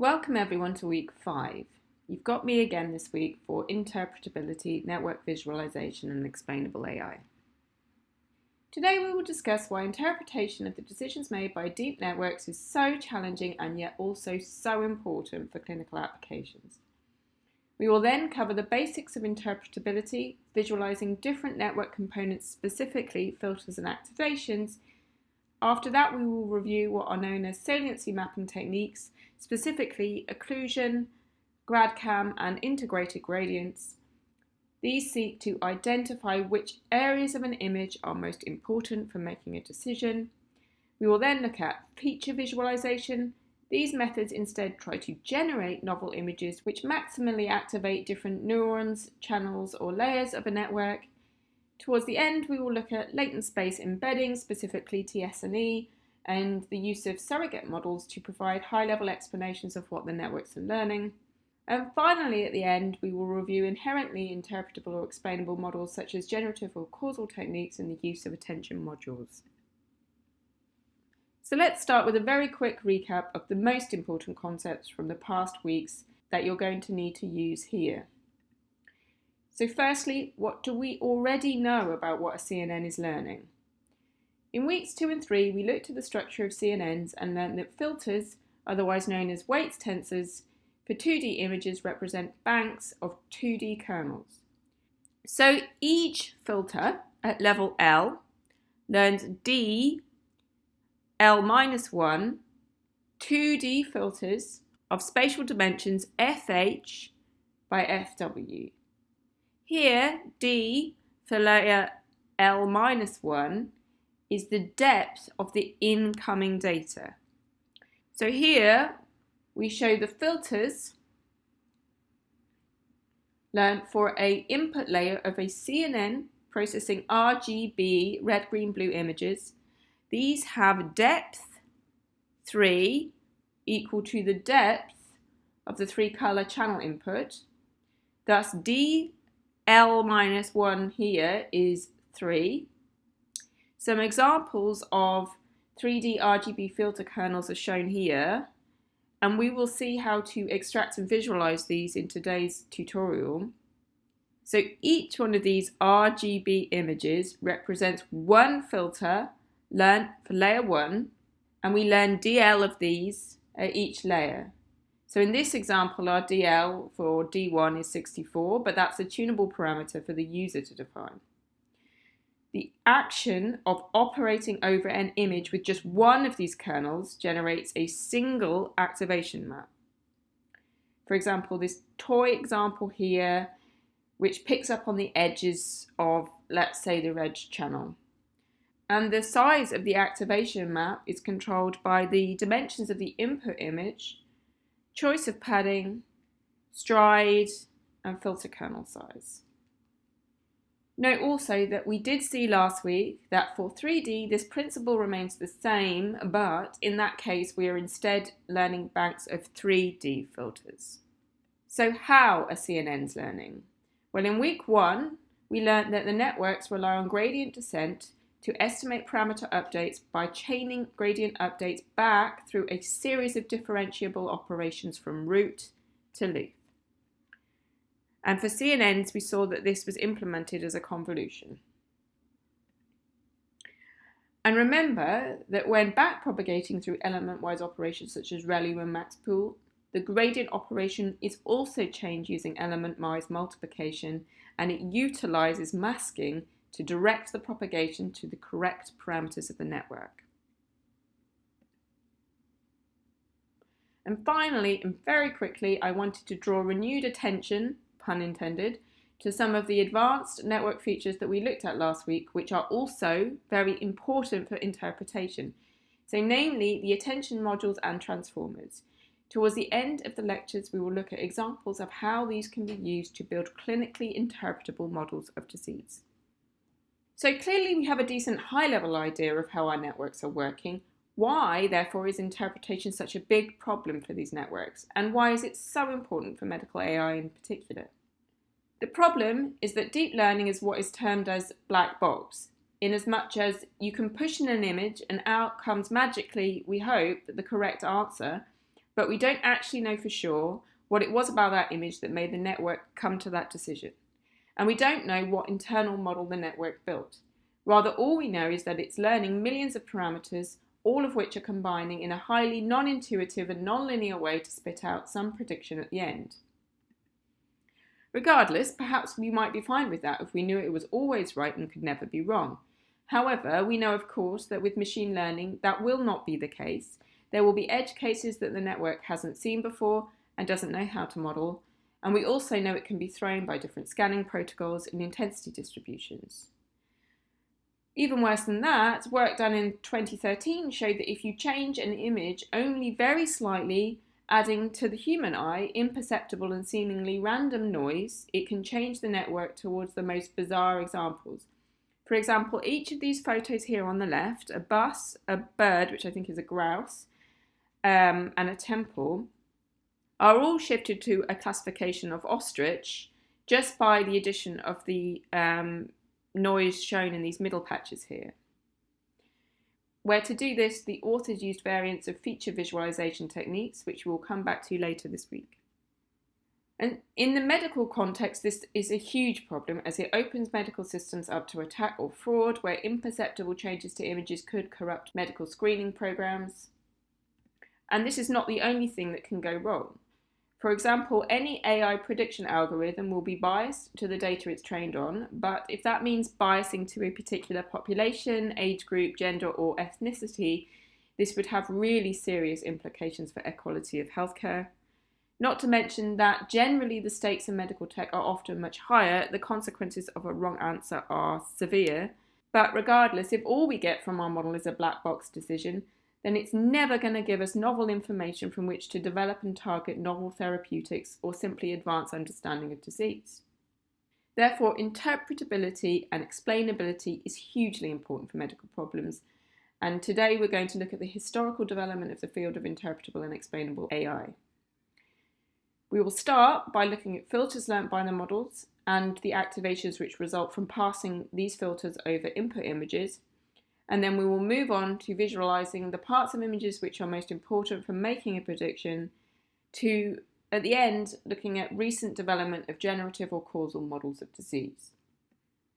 Welcome everyone to week 5. You've got me again this week for interpretability, network visualization and explainable AI. Today we will discuss why interpretation of the decisions made by deep networks is so challenging and yet also so important for clinical applications. We will then cover the basics of interpretability, visualizing different network components, specifically filters and activations. After that, we will review what are known as saliency mapping techniques, specifically occlusion, GradCam, and integrated gradients. These seek to identify which areas of an image are most important for making a decision. We will then look at feature visualization. These methods instead try to generate novel images which maximally activate different neurons, channels, or layers of a network. Towards the end, we will look at latent space embedding, specifically TS&E, and the use of surrogate models to provide high-level explanations of what the networks are learning. And finally, at the end, we will review inherently interpretable or explainable models such as generative or causal techniques and the use of attention modules. So let's start with a very quick recap of the most important concepts from the past weeks that you're going to need to use here. So firstly, what do we already know about what a CNN is learning? In weeks 2 and 3, we looked at the structure of CNNs and learned that filters, otherwise known as weights tensors, for 2D images represent banks of 2D kernels. So each filter at level L learns D L-1 2D filters of spatial dimensions FH by FW. Here, D for layer L-1 is the depth of the incoming data. So here we show the filters learned for an input layer of a CNN processing RGB, red, green, blue images. These have depth 3 equal to the depth of the 3 color channel input. Thus, D L-1 here is 3. Some examples of 3D RGB filter kernels are shown here, and we will see how to extract and visualize these in today's tutorial. So each one of these RGB images represents one filter learned for layer 1, and we learn DL of these at each layer. So in this example, our DL for D1 is 64, but that's a tunable parameter for the user to define. The action of operating over an image with just one of these kernels generates a single activation map. For example, this toy example here, which picks up on the edges of, let's say, the red channel. And the size of the activation map is controlled by the dimensions of the input image, choice of padding, stride, and filter kernel size. Note also that we did see last week that for 3D this principle remains the same, but in that case we are instead learning banks of 3D filters. So how are CNNs learning? Well, in week 1 we learned that the networks rely on gradient descent to estimate parameter updates by chaining gradient updates back through a series of differentiable operations from root to loop. And for CNNs, we saw that this was implemented as a convolution. And remember that when backpropagating through element-wise operations such as ReLU and maxpool, the gradient operation is also chained using element-wise multiplication, and it utilizes masking to direct the propagation to the correct parameters of the network. And finally, and very quickly, I wanted to draw renewed attention, pun intended, to some of the advanced network features that we looked at last week, which are also very important for interpretation. So namely, the attention modules and transformers. Towards the end of the lectures, we will look at examples of how these can be used to build clinically interpretable models of disease. So clearly we have a decent high-level idea of how our networks are working. Why, therefore, is interpretation such a big problem for these networks? And why is it so important for medical AI in particular? The problem is that deep learning is what is termed as black box, in as much as you can push in an image and out comes magically, we hope, the correct answer, but we don't actually know for sure what it was about that image that made the network come to that decision. And we don't know what internal model the network built. Rather, all we know is that it's learning millions of parameters, all of which are combining in a highly non-intuitive and non-linear way to spit out some prediction at the end. Regardless, perhaps we might be fine with that if we knew it was always right and could never be wrong. However, we know, of course, that with machine learning, that will not be the case. There will be edge cases that the network hasn't seen before and doesn't know how to model, and we also know it can be thrown by different scanning protocols and intensity distributions. Even worse than that, work done in 2013 showed that if you change an image only very slightly, adding to the human eye imperceptible and seemingly random noise, it can change the network towards the most bizarre examples. For example, each of these photos here on the left, a bus, a bird, which I think is a grouse, and a temple, are all shifted to a classification of ostrich just by the addition of the noise shown in these middle patches here. Where to do this, the authors used variants of feature visualization techniques, which we'll come back to later this week. And in the medical context, this is a huge problem as it opens medical systems up to attack or fraud, where imperceptible changes to images could corrupt medical screening programs. And this is not the only thing that can go wrong. For example, any AI prediction algorithm will be biased to the data it's trained on, but if that means biasing to a particular population, age group, gender, or ethnicity, this would have really serious implications for equality of healthcare. Not to mention that generally the stakes in medical tech are often much higher, the consequences of a wrong answer are severe, but regardless, if all we get from our model is a black box decision, then it's never going to give us novel information from which to develop and target novel therapeutics or simply advance understanding of disease. Therefore, interpretability and explainability is hugely important for medical problems, and today we're going to look at the historical development of the field of interpretable and explainable AI. We will start by looking at filters learnt by the models and the activations which result from passing these filters over input images, and then we will move on to visualizing the parts of images which are most important for making a prediction, to, at the end, looking at recent development of generative or causal models of disease.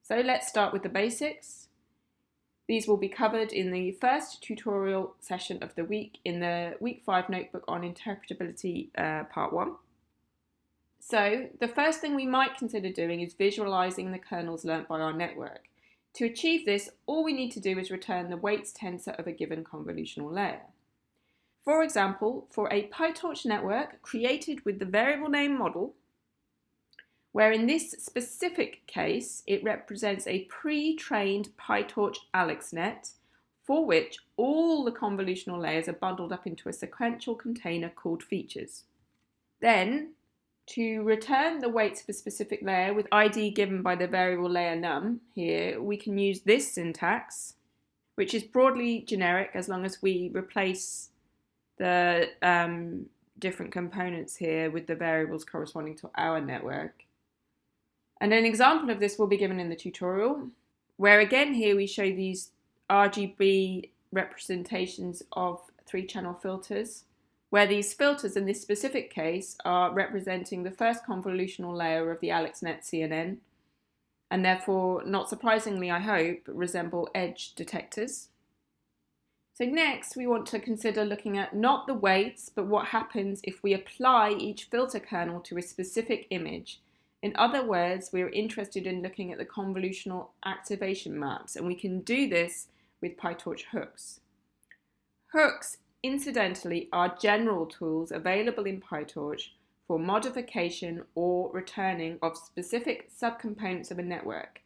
So let's start with the basics. These will be covered in the first tutorial session of the week in the week 5 notebook on interpretability part 1. So the first thing we might consider doing is visualizing the kernels learnt by our network. To achieve this, all we need to do is return the weights tensor of a given convolutional layer. For example, for a PyTorch network created with the variable name model, where in this specific case it represents a pre-trained PyTorch AlexNet, for which all the convolutional layers are bundled up into a sequential container called features. Then, to return the weights of a specific layer with ID given by the variable layer num, here we can use this syntax, which is broadly generic as long as we replace the different components here with the variables corresponding to our network. And an example of this will be given in the tutorial, where again here we show these RGB representations of 3-channel filters, where these filters in this specific case are representing the first convolutional layer of the AlexNet CNN, and therefore, not surprisingly I hope, resemble edge detectors. So next we want to consider looking at not the weights, but what happens if we apply each filter kernel to a specific image. In other words, we're interested in looking at the convolutional activation maps, and we can do this with PyTorch hooks. Hooks, incidentally, are general tools available in PyTorch for modification or returning of specific subcomponents of a network.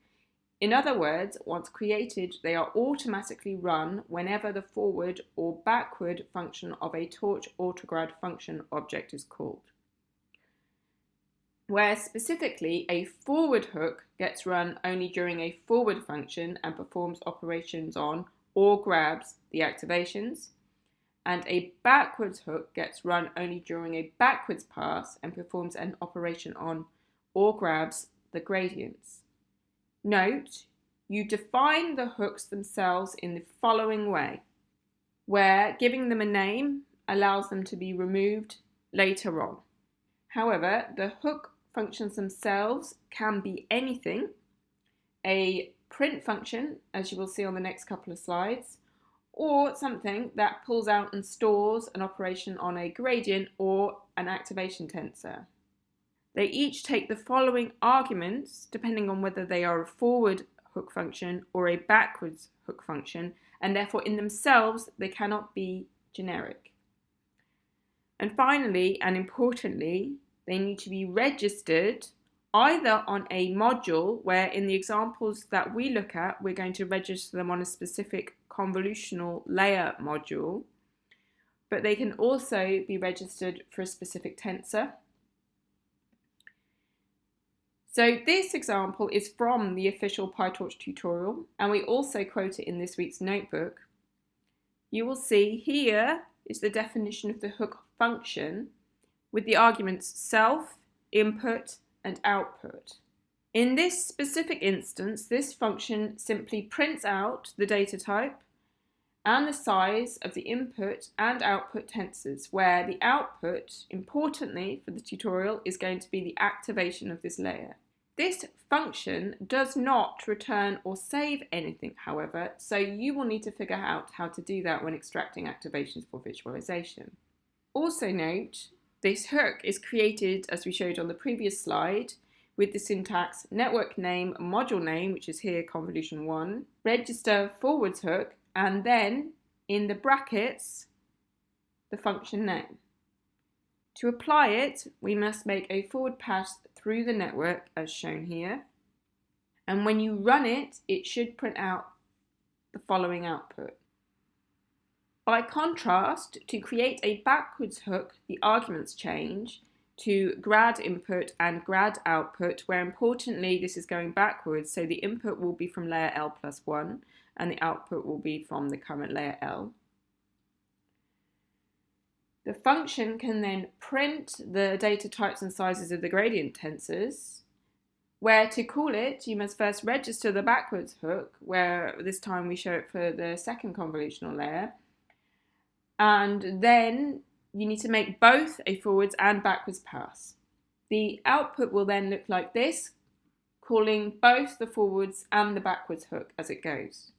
In other words, once created, they are automatically run whenever the forward or backward function of a torch autograd function object is called. Where specifically a forward hook gets run only during a forward function and performs operations on or grabs the activations, and a backwards hook gets run only during a backwards pass and performs an operation on or grabs the gradients. Note, you define the hooks themselves in the following way, where giving them a name allows them to be removed later on. However, the hook functions themselves can be anything: a print function, as you will see on the next couple of slides, or something that pulls out and stores an operation on a gradient or an activation tensor. They each take the following arguments, depending on whether they are a forward hook function or a backwards hook function, and therefore in themselves they cannot be generic. And finally, and importantly, they need to be registered either on a module, where in the examples that we look at, we're going to register them on a specific convolutional layer module, but they can also be registered for a specific tensor. So this example is from the official PyTorch tutorial, and we also quote it in this week's notebook. You will see here is the definition of the hook function with the arguments self, input, and output. In this specific instance, this function simply prints out the data type and the size of the input and output tensors, where the output, importantly for the tutorial, is going to be the activation of this layer. This function does not return or save anything, however, so you will need to figure out how to do that when extracting activations for visualization. Also note, this hook is created, as we showed on the previous slide, with the syntax network name, module name, which is here convolution1, register forwards hook, and then in the brackets, the function name. To apply it, we must make a forward pass through the network as shown here. And when you run it, it should print out the following output. By contrast, to create a backwards hook, the arguments change to grad input and grad output, where importantly this is going backwards, so the input will be from layer L+1 and the output will be from the current layer L. The function can then print the data types and sizes of the gradient tensors, where to call it you must first register the backwards hook, where this time we show it for the second convolutional layer, and then you need to make both a forwards and backwards pass. The output will then look like this, calling both the forwards and the backwards hook as it goes.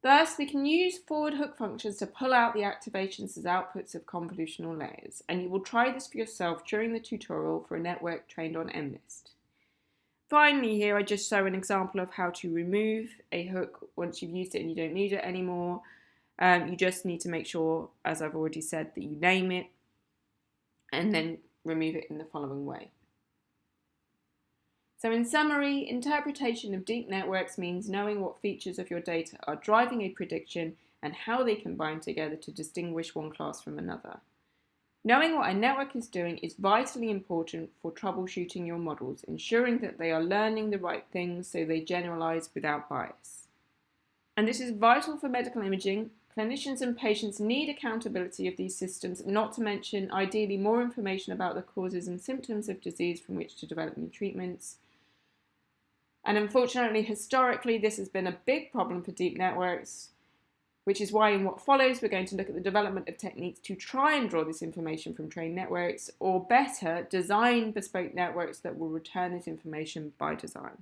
Thus, we can use forward hook functions to pull out the activations as outputs of convolutional layers, and you will try this for yourself during the tutorial for a network trained on MNIST. Finally, here I just show an example of how to remove a hook once you've used it and you don't need it anymore. You just need to make sure, as I've already said, that you name it and then remove it in the following way. So in summary, interpretation of deep networks means knowing what features of your data are driving a prediction and how they combine together to distinguish one class from another. Knowing what a network is doing is vitally important for troubleshooting your models, ensuring that they are learning the right things so they generalize without bias. And this is vital for medical imaging. Clinicians and patients need accountability of these systems, not to mention, ideally, more information about the causes and symptoms of disease from which to develop new treatments. And unfortunately, historically, this has been a big problem for deep networks, which is why in what follows, we're going to look at the development of techniques to try and draw this information from trained networks, or better, design bespoke networks that will return this information by design.